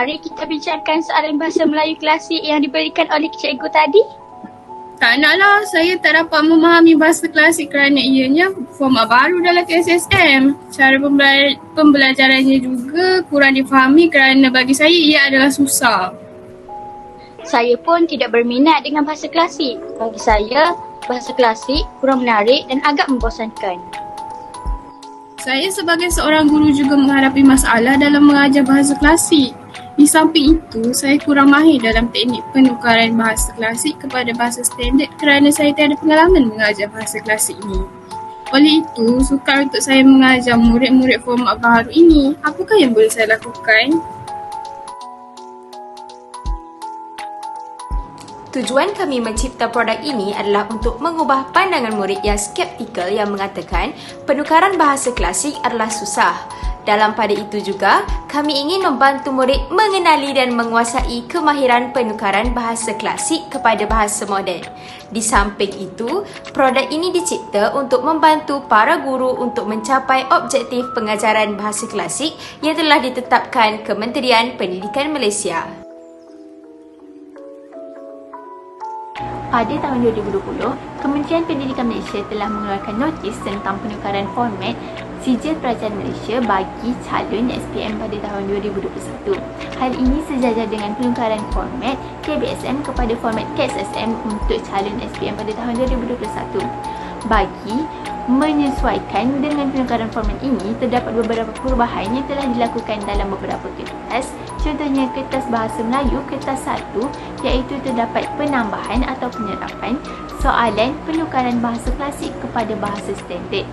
mari kita bincangkan soalan bahasa Melayu klasik yang diberikan oleh cikgu tadi? Tak naklah, saya tak dapat memahami bahasa klasik kerana ianya format baru dalam KSSM. Cara pembelajarannya juga kurang difahami kerana bagi saya ia adalah susah. Saya pun tidak berminat dengan bahasa klasik. Bagi saya, bahasa klasik kurang menarik dan agak membosankan. Saya sebagai seorang guru juga menghadapi masalah dalam mengajar bahasa klasik. Di samping itu, saya kurang mahir dalam teknik penukaran bahasa klasik kepada bahasa standard kerana saya tiada pengalaman mengajar bahasa klasik ini. Oleh itu, sukar untuk saya mengajar murid-murid format baru ini. Apakah yang boleh saya lakukan? Tujuan kami mencipta produk ini adalah untuk mengubah pandangan murid yang skeptikal yang mengatakan penukaran bahasa klasik adalah susah. Dalam pada itu juga, kami ingin membantu murid mengenali dan menguasai kemahiran penukaran bahasa klasik kepada bahasa moden. Di samping itu, produk ini dicipta untuk membantu para guru untuk mencapai objektif pengajaran bahasa klasik yang telah ditetapkan Kementerian Pendidikan Malaysia. Pada tahun 2020, Kementerian Pendidikan Malaysia telah mengeluarkan notis tentang penukaran format Sijil Kerajaan Malaysia bagi calon SPM pada tahun 2021. Hal ini sejajar dengan penukaran format KBSM kepada format KSSM untuk calon SPM pada tahun 2021. Bagi menyesuaikan dengan penukaran format ini, terdapat beberapa perubahan yang telah dilakukan dalam beberapa kertas. Contohnya kertas bahasa Melayu kertas 1, iaitu terdapat penambahan atau penyerapan soalan penukaran bahasa klasik kepada bahasa standard.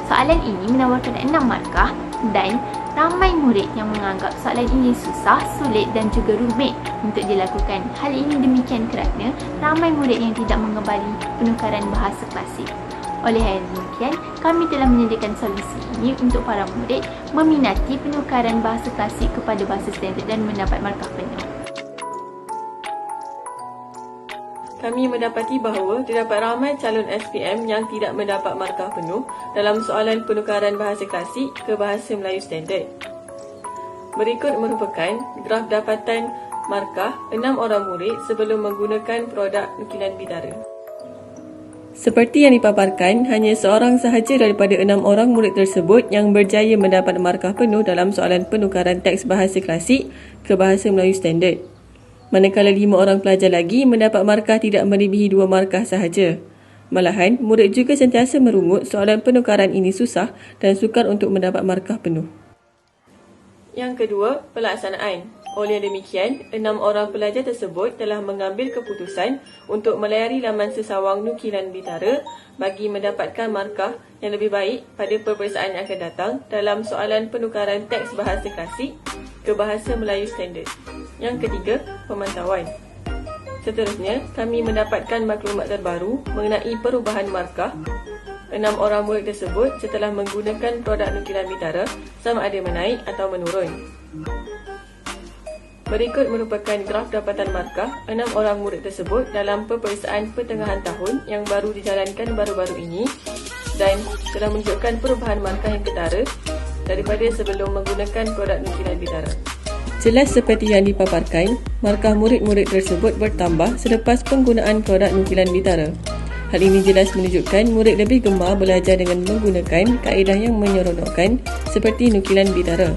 Soalan ini menawarkan 6 markah dan ramai murid yang menganggap soalan ini susah, sulit dan juga rumit untuk dilakukan. Hal ini demikian kerana ramai murid yang tidak mengemali penukaran bahasa klasik. Oleh hal demikian, kami telah menyediakan solusi ini untuk para murid meminati penukaran bahasa klasik kepada bahasa standard dan mendapat markah penuh. Kami mendapati bahawa terdapat ramai calon SPM yang tidak mendapat markah penuh dalam soalan penukaran bahasa klasik ke bahasa Melayu standard. Berikut merupakan graf dapatan markah 6 orang murid sebelum menggunakan produk nukilan bidara. Seperti yang dipaparkan, hanya seorang sahaja daripada 6 orang murid tersebut yang berjaya mendapat markah penuh dalam soalan penukaran teks bahasa klasik ke bahasa Melayu standard. Manakala 5 orang pelajar lagi mendapat markah tidak melebihi 2 markah sahaja. Malahan, murid juga sentiasa merungut soalan penukaran ini susah dan sukar untuk mendapat markah penuh. Yang kedua, pelaksanaan. Oleh demikian, 6 orang pelajar tersebut telah mengambil keputusan untuk melayari laman sesawang nukilan bidara bagi mendapatkan markah yang lebih baik pada peperiksaan yang akan datang dalam soalan penukaran teks bahasa klasik ke bahasa Melayu standard. Yang ketiga, pemantauan. Seterusnya, kami mendapatkan maklumat terbaru mengenai perubahan markah 6 orang murid tersebut setelah menggunakan produk nukilan bidara sama ada menaik atau menurun. Berikut merupakan graf dapatan markah 6 orang murid tersebut dalam peperiksaan pertengahan tahun yang baru dijalankan baru-baru ini dan telah menunjukkan perubahan markah yang ketara daripada sebelum menggunakan produk nukilan bidara. Jelas seperti yang dipaparkan, markah murid-murid tersebut bertambah selepas penggunaan produk nukilan bidara. Hal ini jelas menunjukkan murid lebih gemar belajar dengan menggunakan kaedah yang menyeronokkan seperti nukilan bidara.